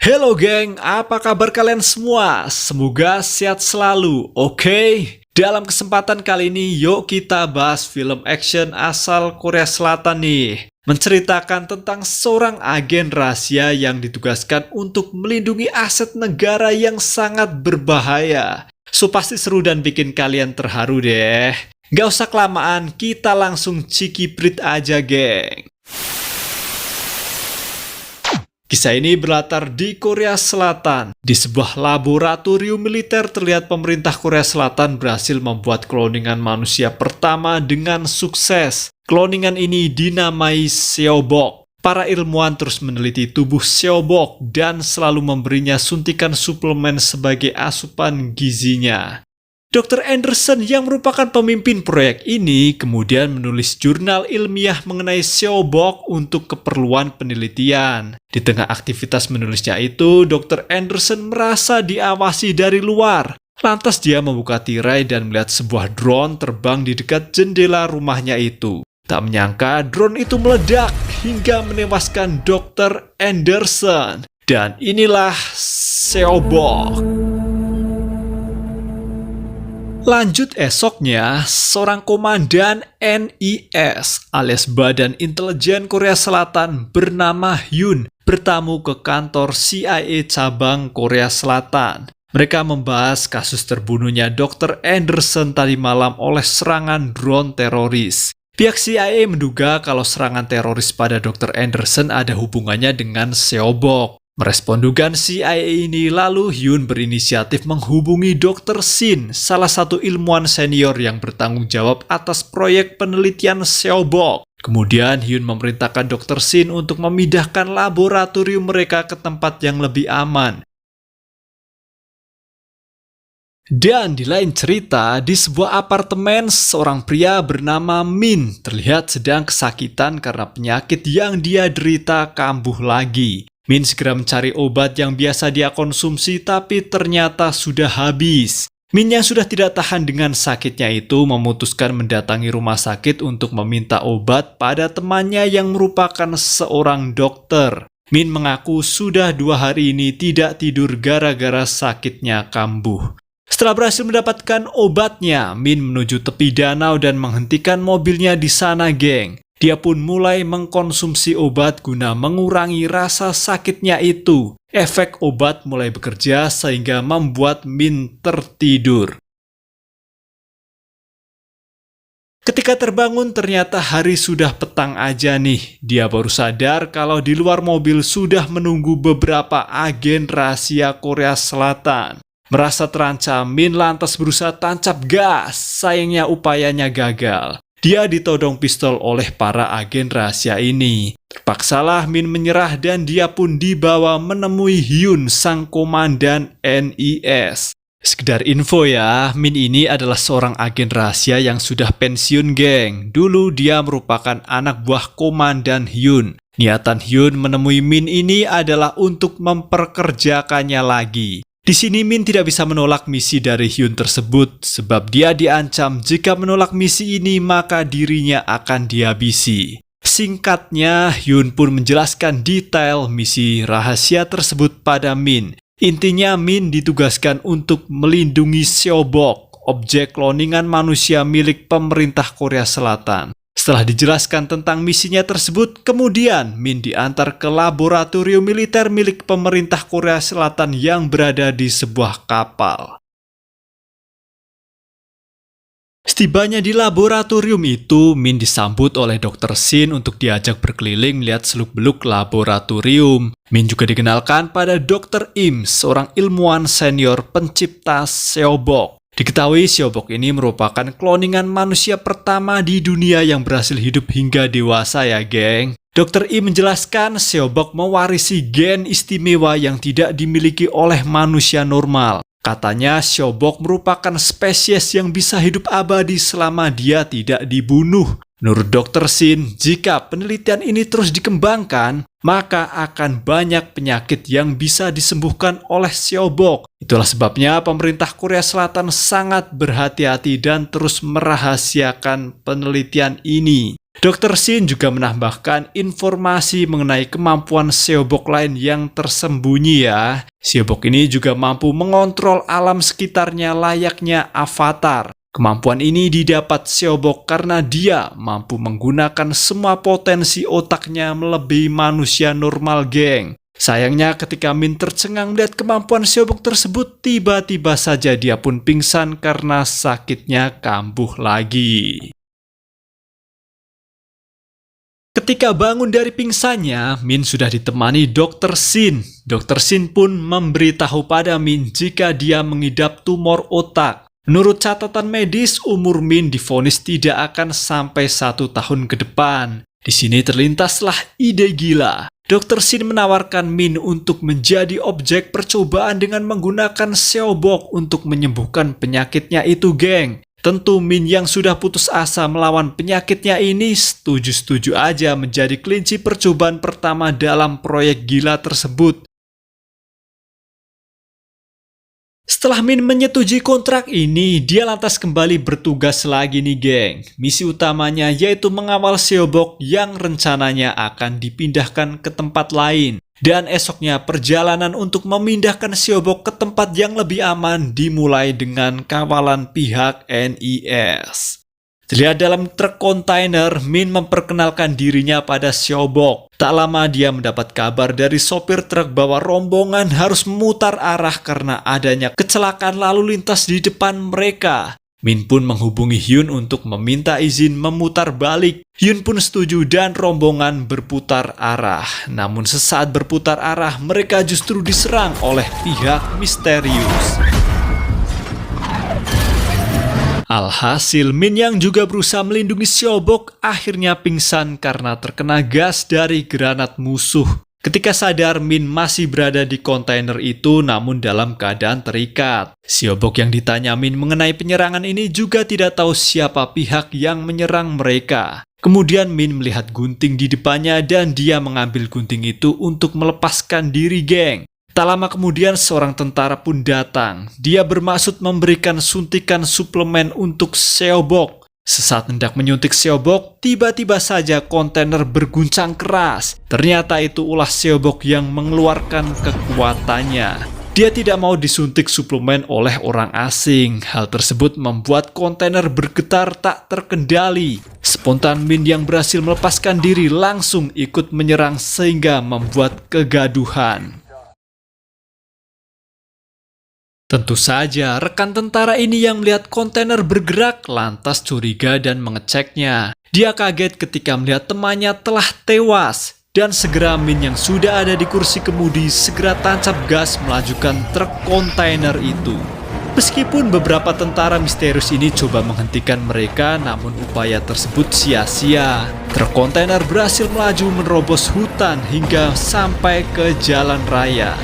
Halo geng, apa kabar kalian semua? Semoga sehat selalu, oke? Dalam kesempatan kali ini, yuk kita bahas film action asal Korea Selatan nih. Menceritakan tentang seorang agen rahasia yang ditugaskan untuk melindungi aset negara yang sangat berbahaya. So pasti seru dan bikin kalian terharu deh. Gak usah kelamaan, kita langsung cikiprit aja geng. Kisah ini berlatar di Korea Selatan. Di sebuah laboratorium militer terlihat pemerintah Korea Selatan berhasil membuat kloningan manusia pertama dengan sukses. Kloningan ini dinamai Seobok. Para ilmuwan terus meneliti tubuh Seobok dan selalu memberinya suntikan suplemen sebagai asupan gizinya. Dr. Anderson yang merupakan pemimpin proyek ini kemudian menulis jurnal ilmiah mengenai Seobok untuk keperluan penelitian. Di tengah aktivitas menulisnya itu, Dr. Anderson merasa diawasi dari luar. Lantas dia membuka tirai dan melihat sebuah drone terbang di dekat jendela rumahnya itu. Tak menyangka drone itu meledak hingga menewaskan Dr. Anderson. Dan inilah Seobok. Lanjut esoknya, seorang komandan NIS alias Badan Intelijen Korea Selatan bernama Hyun bertamu ke kantor CIA cabang Korea Selatan. Mereka membahas kasus terbunuhnya Dr. Anderson tadi malam oleh serangan drone teroris. Pihak CIA menduga kalau serangan teroris pada Dr. Anderson ada hubungannya dengan Seobok. Merespon dugaan CIA ini, lalu Hyun berinisiatif menghubungi Dr. Shin, salah satu ilmuwan senior yang bertanggung jawab atas proyek penelitian Seobok. Kemudian Hyun memerintahkan Dr. Shin untuk memindahkan laboratorium mereka ke tempat yang lebih aman. Dan di lain cerita, di sebuah apartemen, seorang pria bernama Min terlihat sedang kesakitan karena penyakit yang dia derita kambuh lagi. Min segera mencari obat yang biasa dia konsumsi tapi ternyata sudah habis. Min yang sudah tidak tahan dengan sakitnya itu memutuskan mendatangi rumah sakit untuk meminta obat pada temannya yang merupakan seorang dokter. Min mengaku sudah 2 hari ini tidak tidur gara-gara sakitnya kambuh. Setelah berhasil mendapatkan obatnya, Min menuju tepi danau dan menghentikan mobilnya di sana geng. Dia pun mulai mengkonsumsi obat guna mengurangi rasa sakitnya itu. Efek obat mulai bekerja sehingga membuat Min tertidur. Ketika terbangun ternyata hari sudah petang aja nih. Dia baru sadar kalau di luar mobil sudah menunggu beberapa agen rahasia Korea Selatan. Merasa terancam, Min lantas berusaha tancap gas. Sayangnya upayanya gagal. Dia ditodong pistol oleh para agen rahasia ini. Terpaksalah Min menyerah dan dia pun dibawa menemui Hyun, sang komandan NIS. Sekedar info ya, Min ini adalah seorang agen rahasia yang sudah pensiun geng. Dulu dia merupakan anak buah komandan Hyun. Niatan Hyun menemui Min ini adalah untuk memperkerjakannya lagi. Di sini Min tidak bisa menolak misi dari Hyun tersebut sebab dia diancam jika menolak misi ini maka dirinya akan dihabisi. Singkatnya, Hyun pun menjelaskan detail misi rahasia tersebut pada Min. Intinya Min ditugaskan untuk melindungi Seobok, objek kloningan manusia milik pemerintah Korea Selatan. Setelah dijelaskan tentang misinya tersebut, kemudian Min diantar ke laboratorium militer milik pemerintah Korea Selatan yang berada di sebuah kapal. Setibanya di laboratorium itu, Min disambut oleh Dr. Shin untuk diajak berkeliling melihat seluk-beluk laboratorium. Min juga dikenalkan pada Dr. Im, seorang ilmuwan senior pencipta Seobok. Diketahui Seobok ini merupakan kloningan manusia pertama di dunia yang berhasil hidup hingga dewasa ya geng. Dr. I menjelaskan Seobok mewarisi gen istimewa yang tidak dimiliki oleh manusia normal. Katanya Seobok merupakan spesies yang bisa hidup abadi selama dia tidak dibunuh. Menurut Dr. Shin, jika penelitian ini terus dikembangkan, maka akan banyak penyakit yang bisa disembuhkan oleh Seobok. Itulah sebabnya pemerintah Korea Selatan sangat berhati-hati dan terus merahasiakan penelitian ini. Dr. Shin juga menambahkan informasi mengenai kemampuan Seobok lain yang tersembunyi ya. Seobok ini juga mampu mengontrol alam sekitarnya layaknya avatar. Kemampuan ini didapat Seobok karena dia mampu menggunakan semua potensi otaknya melebihi manusia normal, geng. Sayangnya ketika Min tercengang melihat kemampuan Seobok tersebut, tiba-tiba saja dia pun pingsan karena sakitnya kambuh lagi. Ketika bangun dari pingsannya, Min sudah ditemani Dr. Shin. Dr. Shin pun memberitahu pada Min jika dia mengidap tumor otak. Menurut catatan medis, umur Min divonis tidak akan sampai 1 tahun ke depan. Di sini terlintaslah ide gila. Dr. Shin menawarkan Min untuk menjadi objek percobaan dengan menggunakan Seobok untuk menyembuhkan penyakitnya itu, geng. Tentu Min yang sudah putus asa melawan penyakitnya ini setuju-setuju aja menjadi kelinci percobaan pertama dalam proyek gila tersebut. Setelah Min menyetujui kontrak ini, dia lantas kembali bertugas lagi nih, geng. Misi utamanya yaitu mengawal Seobok yang rencananya akan dipindahkan ke tempat lain. Dan esoknya perjalanan untuk memindahkan Seobok ke tempat yang lebih aman dimulai dengan kawalan pihak NIS. Terlihat dalam truk kontainer, Min memperkenalkan dirinya pada Seobok. Tak lama dia mendapat kabar dari sopir truk bahwa rombongan harus memutar arah karena adanya kecelakaan lalu lintas di depan mereka. Min pun menghubungi Hyun untuk meminta izin memutar balik. Hyun pun setuju dan rombongan berputar arah. Namun sesaat berputar arah, mereka justru diserang oleh pihak misterius. Alhasil, Min yang juga berusaha melindungi Seobok akhirnya pingsan karena terkena gas dari granat musuh. Ketika sadar, Min masih berada di kontainer itu namun dalam keadaan terikat. Seobok yang ditanya Min mengenai penyerangan ini juga tidak tahu siapa pihak yang menyerang mereka. Kemudian Min melihat gunting di depannya dan dia mengambil gunting itu untuk melepaskan diri, geng. Tak lama kemudian seorang tentara pun datang. Dia bermaksud memberikan suntikan suplemen untuk Seobok. Sesaat hendak menyuntik Seobok, tiba-tiba saja kontainer berguncang keras. Ternyata itu ulah Seobok yang mengeluarkan kekuatannya. Dia tidak mau disuntik suplemen oleh orang asing. Hal tersebut membuat kontainer bergetar tak terkendali. Spontan Min yang berhasil melepaskan diri langsung ikut menyerang sehingga membuat kegaduhan. Tentu saja, rekan tentara ini yang melihat kontainer bergerak lantas curiga dan mengeceknya. Dia kaget ketika melihat temannya telah tewas. Dan segera Min yang sudah ada di kursi kemudi segera tancap gas melajukan truk kontainer itu. Meskipun beberapa tentara misterius ini coba menghentikan mereka, namun upaya tersebut sia-sia. Truk kontainer berhasil melaju menerobos hutan hingga sampai ke jalan raya.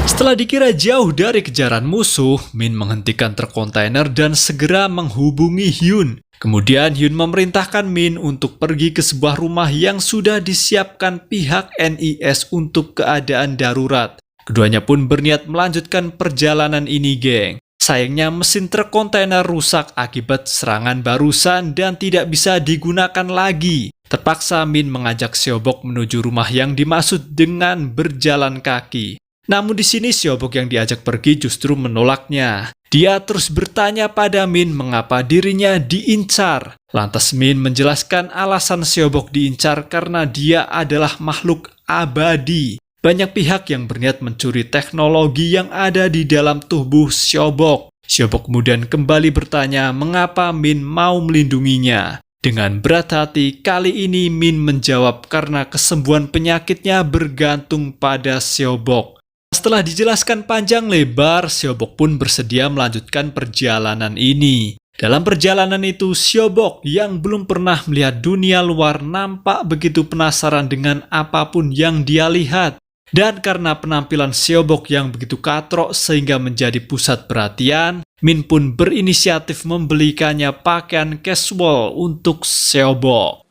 Setelah dikira jauh dari kejaran musuh, Min menghentikan truk kontainer dan segera menghubungi Hyun. Kemudian Hyun memerintahkan Min untuk pergi ke sebuah rumah yang sudah disiapkan pihak NIS untuk keadaan darurat. Keduanya pun berniat melanjutkan perjalanan ini, geng. Sayangnya mesin truk kontainer rusak akibat serangan barusan dan tidak bisa digunakan lagi. Terpaksa Min mengajak Seobok menuju rumah yang dimaksud dengan berjalan kaki. Namun di sini Seobok yang diajak pergi justru menolaknya. Dia terus bertanya pada Min mengapa dirinya diincar. Lantas Min menjelaskan alasan Seobok diincar karena dia adalah makhluk abadi. Banyak pihak yang berniat mencuri teknologi yang ada di dalam tubuh Seobok. Seobok kemudian kembali bertanya mengapa Min mau melindunginya. Dengan berat hati, kali ini Min menjawab karena kesembuhan penyakitnya bergantung pada Seobok. Setelah dijelaskan panjang lebar, Seobok pun bersedia melanjutkan perjalanan ini. Dalam perjalanan itu, Seobok yang belum pernah melihat dunia luar nampak begitu penasaran dengan apapun yang dia lihat. Dan karena penampilan Seobok yang begitu katrok sehingga menjadi pusat perhatian, Min pun berinisiatif membelikannya pakaian casual untuk Seobok.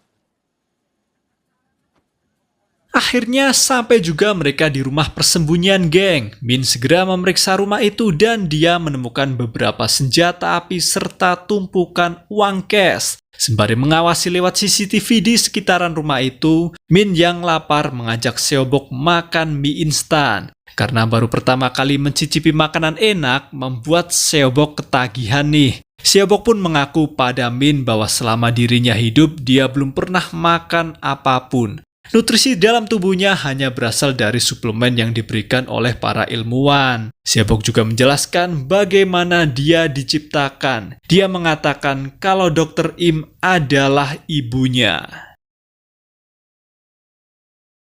Akhirnya sampai juga mereka di rumah persembunyian geng. Min segera memeriksa rumah itu dan dia menemukan beberapa senjata api serta tumpukan uang cash. Sembari mengawasi lewat CCTV di sekitaran rumah itu, Min yang lapar mengajak Seobok makan mie instan. Karena baru pertama kali mencicipi makanan enak, membuat Seobok ketagihan nih. Seobok pun mengaku pada Min bahwa selama dirinya hidup, dia belum pernah makan apapun. Nutrisi dalam tubuhnya hanya berasal dari suplemen yang diberikan oleh para ilmuwan. Seobok juga menjelaskan bagaimana dia diciptakan. Dia mengatakan kalau Dr. Im adalah ibunya.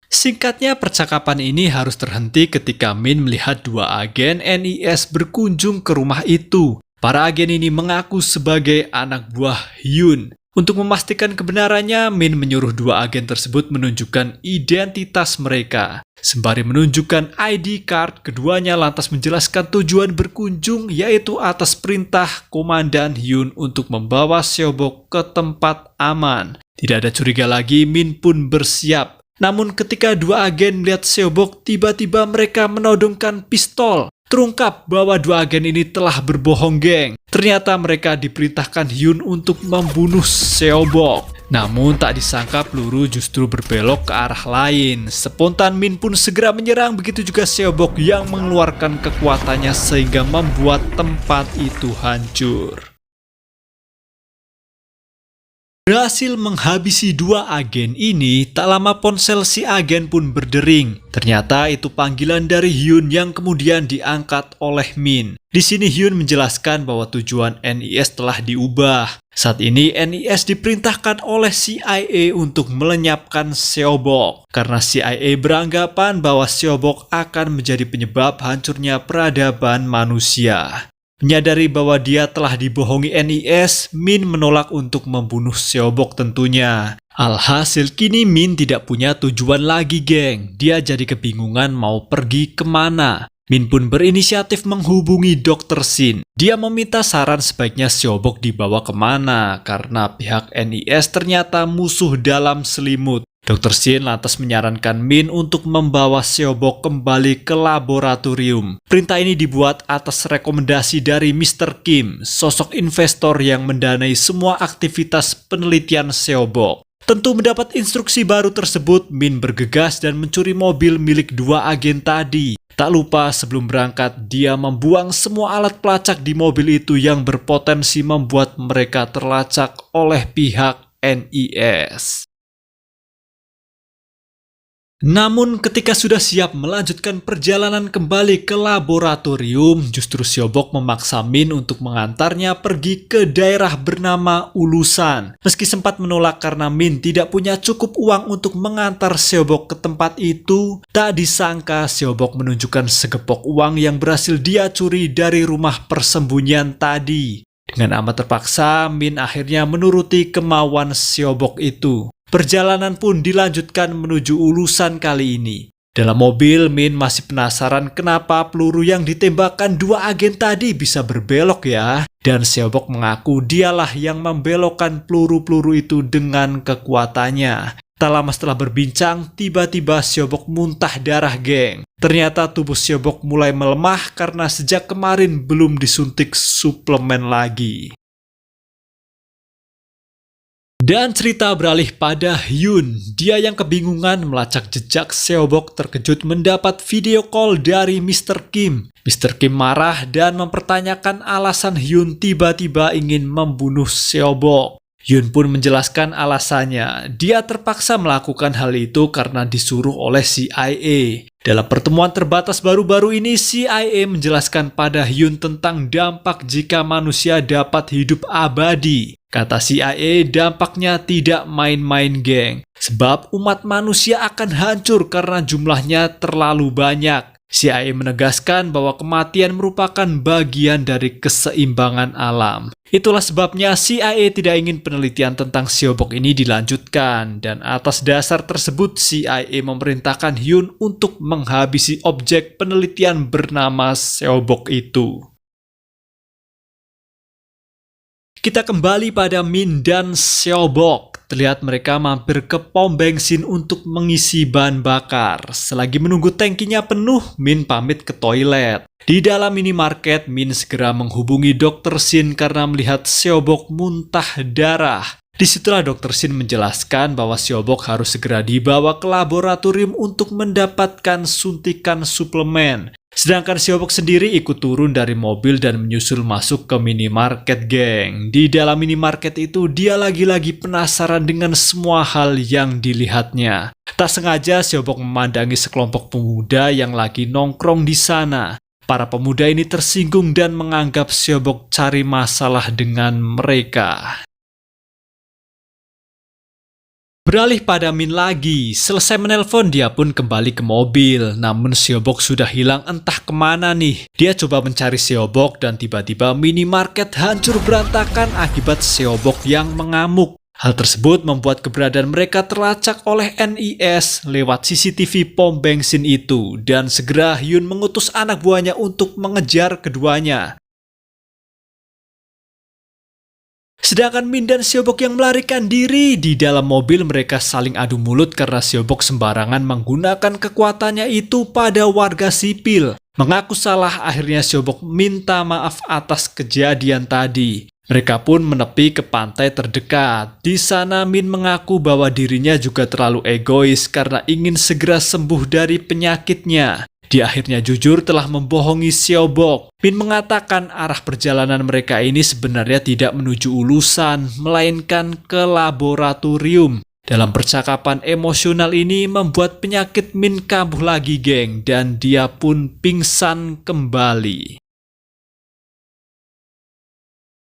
Singkatnya, percakapan ini harus terhenti ketika Min melihat dua agen NIS berkunjung ke rumah itu. Para agen ini mengaku sebagai anak buah Hyun. Untuk memastikan kebenarannya, Min menyuruh dua agen tersebut menunjukkan identitas mereka. Sembari menunjukkan ID card, keduanya lantas menjelaskan tujuan berkunjung, yaitu atas perintah Komandan Hyun untuk membawa Seobok ke tempat aman. Tidak ada curiga lagi, Min pun bersiap. Namun ketika dua agen melihat Seobok, tiba-tiba mereka menodongkan pistol. Terungkap bahwa dua agen ini telah berbohong, geng. Ternyata mereka diperintahkan Hyun untuk membunuh Seobok. Namun tak disangka peluru justru berbelok ke arah lain. Spontan Min pun segera menyerang, begitu juga Seobok yang mengeluarkan kekuatannya sehingga membuat tempat itu hancur. Berhasil menghabisi dua agen ini, tak lama ponsel si agen pun berdering. Ternyata itu panggilan dari Hyun yang kemudian diangkat oleh Min. Di sini Hyun menjelaskan bahwa tujuan NIS telah diubah. Saat ini NIS diperintahkan oleh CIA untuk melenyapkan Seobok. Karena CIA beranggapan bahwa Seobok akan menjadi penyebab hancurnya peradaban manusia. Menyadari bahwa dia telah dibohongi NIS, Min menolak untuk membunuh Seobok tentunya. Alhasil kini Min tidak punya tujuan lagi, geng. Dia jadi kebingungan mau pergi kemana. Min pun berinisiatif menghubungi Dr. Shin. Dia meminta saran sebaiknya Seobok dibawa kemana, karena pihak NIS ternyata musuh dalam selimut. Dr. Shin lantas menyarankan Min untuk membawa Seobok kembali ke laboratorium. Perintah ini dibuat atas rekomendasi dari Mr. Kim, sosok investor yang mendanai semua aktivitas penelitian Seobok. Tentu mendapat instruksi baru tersebut, Min bergegas dan mencuri mobil milik dua agen tadi. Tak lupa sebelum berangkat, dia membuang semua alat pelacak di mobil itu yang berpotensi membuat mereka terlacak oleh pihak NIS. Namun ketika sudah siap melanjutkan perjalanan kembali ke laboratorium, justru Seobok memaksa Min untuk mengantarnya pergi ke daerah bernama Ulusan. Meski sempat menolak karena Min tidak punya cukup uang untuk mengantar Seobok ke tempat itu, tak disangka Seobok menunjukkan segepok uang yang berhasil dia curi dari rumah persembunyian tadi. Dengan amat terpaksa, Min akhirnya menuruti kemauan Seobok itu. Perjalanan pun dilanjutkan menuju Ulusan kali ini. Dalam mobil, Min masih penasaran kenapa peluru yang ditembakkan dua agen tadi bisa berbelok ya. Dan Seobok mengaku dialah yang membelokkan peluru-peluru itu dengan kekuatannya. Tak lama setelah berbincang, tiba-tiba Seobok muntah darah, geng. Ternyata tubuh Seobok mulai melemah karena sejak kemarin belum disuntik suplemen lagi. Dan cerita beralih pada Hyun. Dia yang kebingungan melacak jejak Seobok terkejut mendapat video call dari Mr. Kim. Mr. Kim marah dan mempertanyakan alasan Hyun tiba-tiba ingin membunuh Seobok. Hyun pun menjelaskan alasannya. Dia terpaksa melakukan hal itu karena disuruh oleh CIA. Dalam pertemuan terbatas baru-baru ini, CIA menjelaskan pada Hyun tentang dampak jika manusia dapat hidup abadi. Kata CIA, dampaknya tidak main-main, geng. Sebab umat manusia akan hancur karena jumlahnya terlalu banyak. CIA menegaskan bahwa kematian merupakan bagian dari keseimbangan alam. Itulah sebabnya CIA tidak ingin penelitian tentang Seobok ini dilanjutkan. Dan atas dasar tersebut, CIA memerintahkan Hyun untuk menghabisi objek penelitian bernama Seobok itu. Kita kembali pada Min dan Seobok. terlihat mereka mampir ke pom bensin untuk mengisi bahan bakar. Selagi menunggu tangkinya penuh, Min pamit ke toilet. Di dalam minimarket, Min segera menghubungi Dr. Shin karena melihat Seobok muntah darah. Disitulah Dr. Shin menjelaskan bahwa Seobok harus segera dibawa ke laboratorium untuk mendapatkan suntikan suplemen. Sedangkan Seobok sendiri ikut turun dari mobil dan menyusul masuk ke minimarket, geng. Di dalam minimarket itu, dia lagi-lagi penasaran dengan semua hal yang dilihatnya. Tak sengaja, Seobok memandangi sekelompok pemuda yang lagi nongkrong di sana. Para pemuda ini tersinggung dan menganggap Seobok cari masalah dengan mereka. Beralih pada Min lagi, selesai menelpon dia pun kembali ke mobil, namun Seobok sudah hilang entah kemana nih. Dia coba mencari Seobok dan tiba-tiba minimarket hancur berantakan akibat Seobok yang mengamuk. Hal tersebut membuat keberadaan mereka terlacak oleh NIS lewat CCTV pom bensin itu, dan segera Hyun mengutus anak buahnya untuk mengejar keduanya. Sedangkan Min dan Seobok yang melarikan diri. Di dalam mobil mereka saling adu mulut karena Seobok sembarangan menggunakan kekuatannya itu pada warga sipil. Mengaku salah, akhirnya Seobok minta maaf atas kejadian tadi. Mereka pun menepi ke pantai terdekat. Di sana Min mengaku bahwa dirinya juga terlalu egois karena ingin segera sembuh dari penyakitnya. Dia akhirnya jujur telah membohongi Seobok. Min mengatakan arah perjalanan mereka ini sebenarnya tidak menuju Ulusan, melainkan ke laboratorium. Dalam percakapan emosional ini membuat penyakit Min kambuh lagi, geng, dan dia pun pingsan kembali.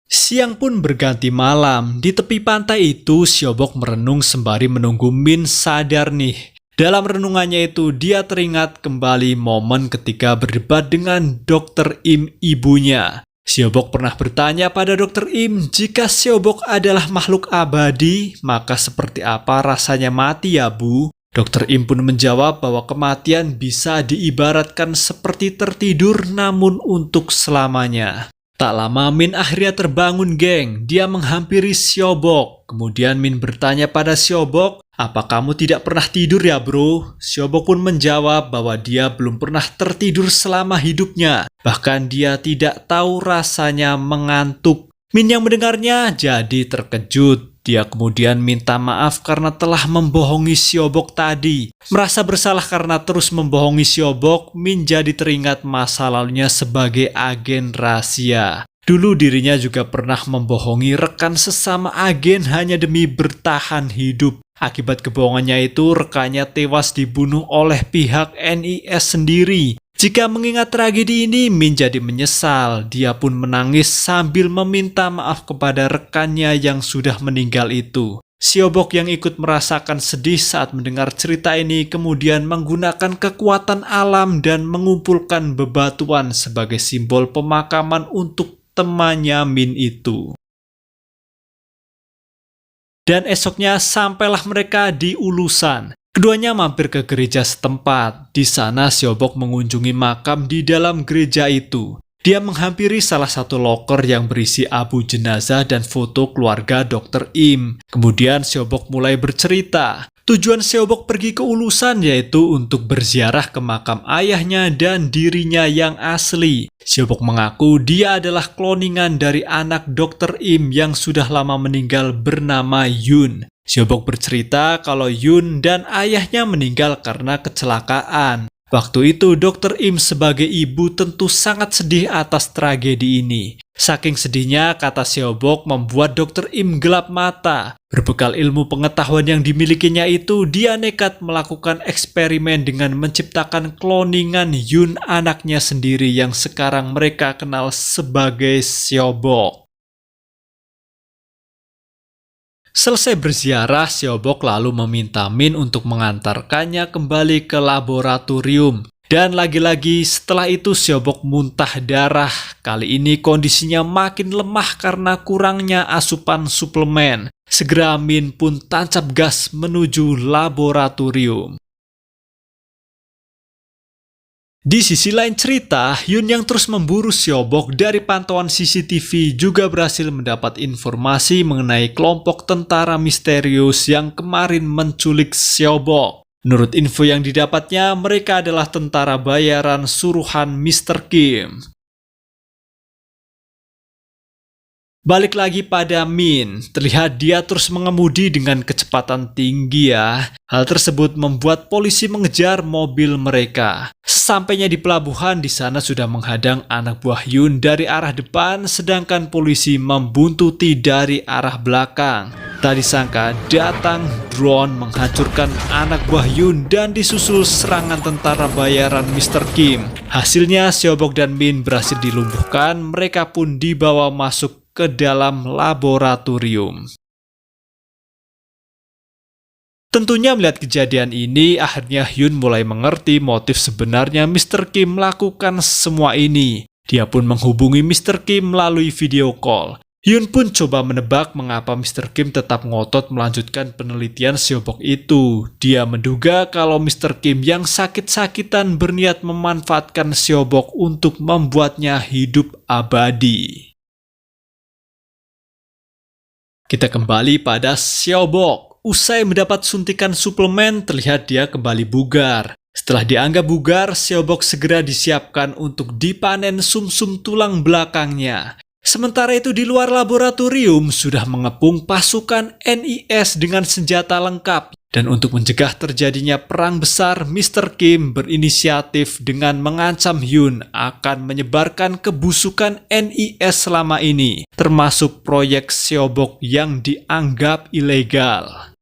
Siang pun berganti malam. Di tepi pantai itu, Seobok merenung sembari menunggu Min sadar nih. Dalam renungannya itu, dia teringat kembali momen ketika berdebat dengan Dr. Im, ibunya. Seobok pernah bertanya pada Dr. Im, jika Seobok adalah makhluk abadi, maka seperti apa rasanya mati ya, Bu? Dr. Im pun menjawab bahwa kematian bisa diibaratkan seperti tertidur namun untuk selamanya. Tak lama Min akhirnya terbangun, geng. Dia menghampiri Seobok. Kemudian Min bertanya pada Seobok, "Apa kamu tidak pernah tidur ya, bro?" Seobok pun menjawab bahwa dia belum pernah tertidur selama hidupnya. Bahkan dia tidak tahu rasanya mengantuk. Min yang mendengarnya jadi terkejut. Dia kemudian minta maaf karena telah membohongi Seobok tadi. Merasa bersalah karena terus membohongi Seobok, Min jadi teringat masa lalunya sebagai agen rahasia. Dulu dirinya juga pernah membohongi rekan sesama agen hanya demi bertahan hidup. Akibat kebohongannya itu, rekannya tewas dibunuh oleh pihak NIS sendiri. Jika mengingat tragedi ini, Min jadi menyesal. Dia pun menangis sambil meminta maaf kepada rekannya yang sudah meninggal itu. Seobok yang ikut merasakan sedih saat mendengar cerita ini kemudian menggunakan kekuatan alam dan mengumpulkan bebatuan sebagai simbol pemakaman untuk temannya Min itu. Dan esoknya sampailah mereka di Ulusan. Keduanya mampir ke gereja setempat. Di sana Seobok mengunjungi makam di dalam gereja itu. Dia menghampiri salah satu loker yang berisi abu jenazah dan foto keluarga Dr. Im. Kemudian Seobok mulai bercerita. Tujuan Seobok pergi ke Ulusan yaitu untuk berziarah ke makam ayahnya dan dirinya yang asli. Seobok mengaku dia adalah kloningan dari anak Dr. Im yang sudah lama meninggal bernama Yun. Seobok bercerita kalau Yun dan ayahnya meninggal karena kecelakaan. Waktu itu Dr. Im sebagai ibu tentu sangat sedih atas tragedi ini. Saking sedihnya, kata Seobok, membuat Dr. Im gelap mata. Berbekal ilmu pengetahuan yang dimilikinya itu, dia nekat melakukan eksperimen dengan menciptakan kloningan Yun anaknya sendiri yang sekarang mereka kenal sebagai Seobok. Selesai berziarah, Seobok lalu meminta Min untuk mengantarkannya kembali ke laboratorium. Dan lagi-lagi setelah itu Seobok muntah darah. Kali ini kondisinya makin lemah karena kurangnya asupan suplemen. Segera Min pun tancap gas menuju laboratorium. Di sisi lain cerita, Hyun yang terus memburu Seobok dari pantauan CCTV juga berhasil mendapat informasi mengenai kelompok tentara misterius yang kemarin menculik Seobok. Menurut info yang didapatnya, mereka adalah tentara bayaran suruhan Mr. Kim. Balik lagi pada Min, terlihat dia terus mengemudi dengan kecepatan tinggi ya. Hal tersebut membuat polisi mengejar mobil mereka. Sesampainya di pelabuhan, di sana sudah menghadang anak buah Hyun dari arah depan, sedangkan polisi membuntuti dari arah belakang. Tak disangka datang drone menghancurkan anak buah Hyun dan disusul serangan tentara bayaran Mr. Kim. Hasilnya Seobok dan Min berhasil dilumpuhkan, mereka pun dibawa masuk ke dalam laboratorium. Tentunya melihat kejadian ini, akhirnya Hyun mulai mengerti motif sebenarnya Mr. Kim melakukan semua ini. Dia pun menghubungi Mr. Kim melalui video call. Hyun pun coba menebak mengapa Mr. Kim tetap ngotot melanjutkan penelitian Seobok itu. Dia menduga kalau Mr. Kim yang sakit-sakitan berniat memanfaatkan Seobok untuk membuatnya hidup abadi. Kita kembali pada Seobok. Usai mendapat suntikan suplemen, terlihat dia kembali bugar. Setelah dianggap bugar, Seobok segera disiapkan untuk dipanen sumsum tulang belakangnya. Sementara itu di luar laboratorium sudah mengepung pasukan NIS dengan senjata lengkap. Dan untuk mencegah terjadinya perang besar, Mr. Kim berinisiatif dengan mengancam Hyun akan menyebarkan kebusukan NIS selama ini, termasuk proyek Seobok yang dianggap ilegal.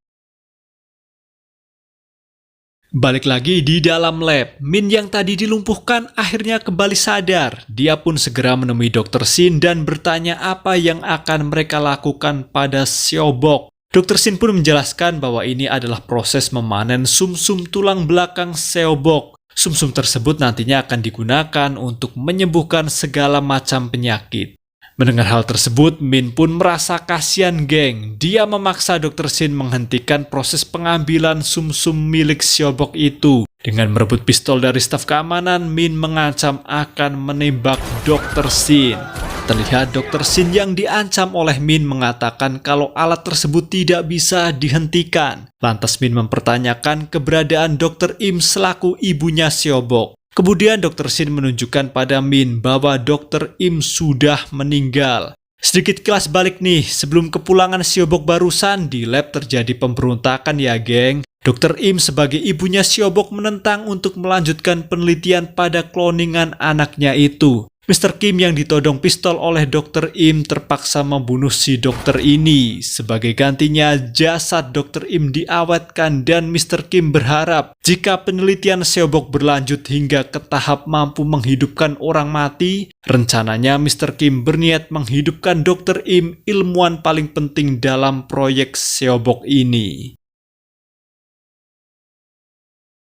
Balik lagi di dalam lab, Min yang tadi dilumpuhkan akhirnya kembali sadar. Dia pun segera menemui Dr. Shin dan bertanya apa yang akan mereka lakukan pada Seobok. Dr. Shin pun menjelaskan bahwa ini adalah proses memanen sumsum tulang belakang Seobok. Sumsum tersebut nantinya akan digunakan untuk menyembuhkan segala macam penyakit. Mendengar hal tersebut, Min pun merasa kasihan geng. Dia memaksa Dr. Shin menghentikan proses pengambilan sumsum milik Seobok itu. Dengan merebut pistol dari staf keamanan, Min mengancam akan menembak Dr. Shin. Terlihat Dr. Shin yang diancam oleh Min mengatakan kalau alat tersebut tidak bisa dihentikan. Lantas Min mempertanyakan keberadaan Dr. Im selaku ibunya Seobok. Kemudian Dr. Shin menunjukkan pada Min bahwa Dr. Im sudah meninggal. Sedikit kelas balik nih, sebelum kepulangan Seobok barusan di lab terjadi pemberontakan ya geng. Dr. Im sebagai ibunya Seobok menentang untuk melanjutkan penelitian pada kloningan anaknya itu. Mr. Kim yang ditodong pistol oleh Dr. Im terpaksa membunuh si dokter ini. Sebagai gantinya, jasad Dr. Im diawetkan dan Mr. Kim berharap jika penelitian Seobok berlanjut hingga ke tahap mampu menghidupkan orang mati, rencananya Mr. Kim berniat menghidupkan Dr. Im, ilmuwan paling penting dalam proyek Seobok ini.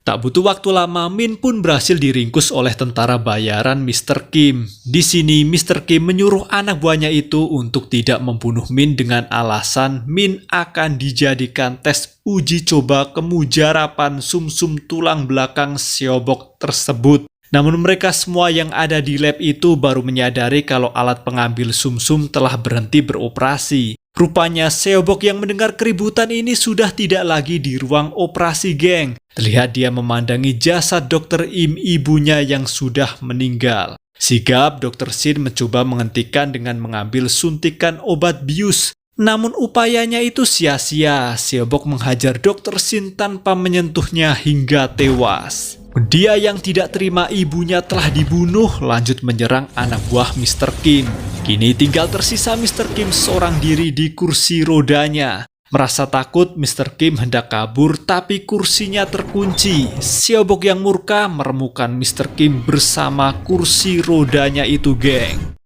Tak butuh waktu lama, Min pun berhasil diringkus oleh tentara bayaran Mr. Kim. Di sini, Mr. Kim menyuruh anak buahnya itu untuk tidak membunuh Min dengan alasan Min akan dijadikan tes uji coba kemujarapan sumsum tulang belakang Seobok tersebut. Namun mereka semua yang ada di lab itu baru menyadari kalau alat pengambil sumsum telah berhenti beroperasi. Rupanya Seobok yang mendengar keributan ini sudah tidak lagi di ruang operasi geng. Terlihat dia memandangi jasad Dr. Im, ibunya yang sudah meninggal. Sigap Dr. Shin mencoba menghentikan dengan mengambil suntikan obat bius. Namun upayanya itu sia-sia. Seobok menghajar Dr. Shin tanpa menyentuhnya hingga tewas. Dia yang tidak terima ibunya telah dibunuh lanjut menyerang anak buah Mr. Kim. Kini tinggal tersisa Mr. Kim seorang diri di kursi rodanya. Merasa takut, Mr. Kim hendak kabur tapi kursinya terkunci. Seobok yang murka meremukan Mr. Kim bersama kursi rodanya itu geng.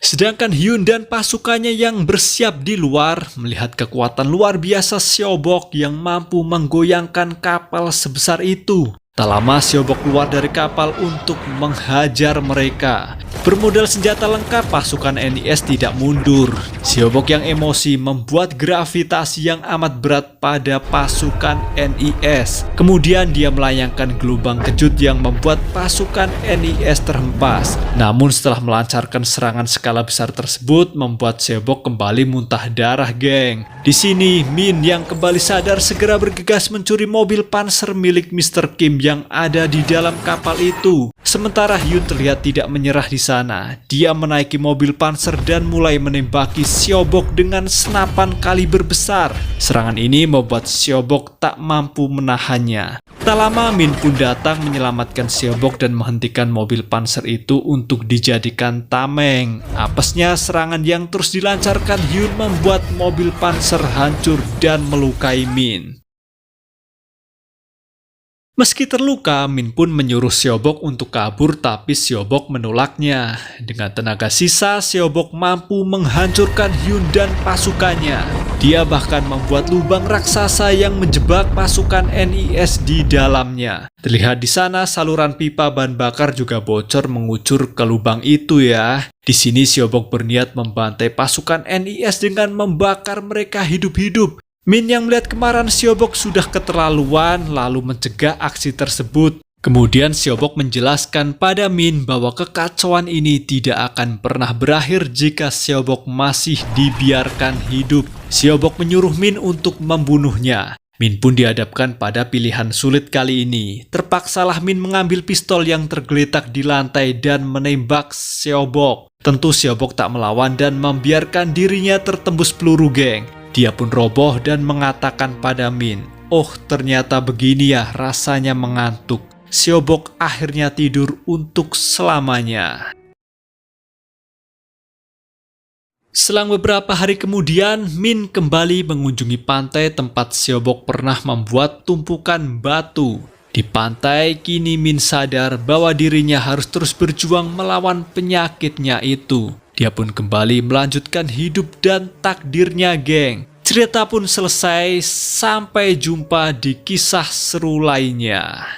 Sedangkan Hyun dan pasukannya yang bersiap di luar melihat kekuatan luar biasa Seobok yang mampu menggoyangkan kapal sebesar itu. Tak lama Seobok keluar dari kapal untuk menghajar mereka. Bermodal senjata lengkap, pasukan NIS tidak mundur. Siobok yang emosi membuat gravitasi yang amat berat pada pasukan NIS. Kemudian dia melayangkan gelombang kejut yang membuat pasukan NIS terhempas. Namun setelah melancarkan serangan skala besar tersebut, membuat Siobok kembali muntah darah, geng. Di sini, Min yang kembali sadar segera bergegas mencuri mobil panser milik Mr. Kim yang ada di dalam kapal itu. Sementara Hyun terlihat tidak menyerah di sana. Dia menaiki mobil panser dan mulai menembaki Siobok dengan senapan kaliber besar. Serangan ini membuat Siobok tak mampu menahannya. Tak lama Min pun datang menyelamatkan Siobok dan menghentikan mobil panser itu untuk dijadikan tameng. Apesnya serangan yang terus dilancarkan Hyun membuat mobil panser hancur dan melukai Min. Meski terluka, Min pun menyuruh Siobok untuk kabur, tapi Siobok menolaknya. Dengan tenaga sisa, Siobok mampu menghancurkan Hyun dan pasukannya. Dia bahkan membuat lubang raksasa yang menjebak pasukan NIS di dalamnya. Terlihat di sana saluran pipa bahan bakar juga bocor mengucur ke lubang itu ya. Di sini Siobok berniat membantai pasukan NIS dengan membakar mereka hidup-hidup. Min yang melihat kemarahan Siobok sudah keterlaluan lalu mencegah aksi tersebut. Kemudian Siobok menjelaskan pada Min bahwa kekacauan ini tidak akan pernah berakhir jika Siobok masih dibiarkan hidup. Siobok menyuruh Min untuk membunuhnya. Min pun dihadapkan pada pilihan sulit kali ini. Terpaksalah Min mengambil pistol yang tergeletak di lantai dan menembak Siobok. Tentu Siobok tak melawan dan membiarkan dirinya tertembus peluru, geng. Dia pun roboh dan mengatakan pada Min, "Oh, ternyata begini ya rasanya mengantuk." Siobok akhirnya tidur untuk selamanya. Selang beberapa hari kemudian, Min kembali mengunjungi pantai tempat Siobok pernah membuat tumpukan batu. Di pantai, kini Min sadar bahwa dirinya harus terus berjuang melawan penyakitnya itu. Dia pun kembali melanjutkan hidup dan takdirnya, geng. Cerita pun selesai, sampai jumpa di kisah seru lainnya.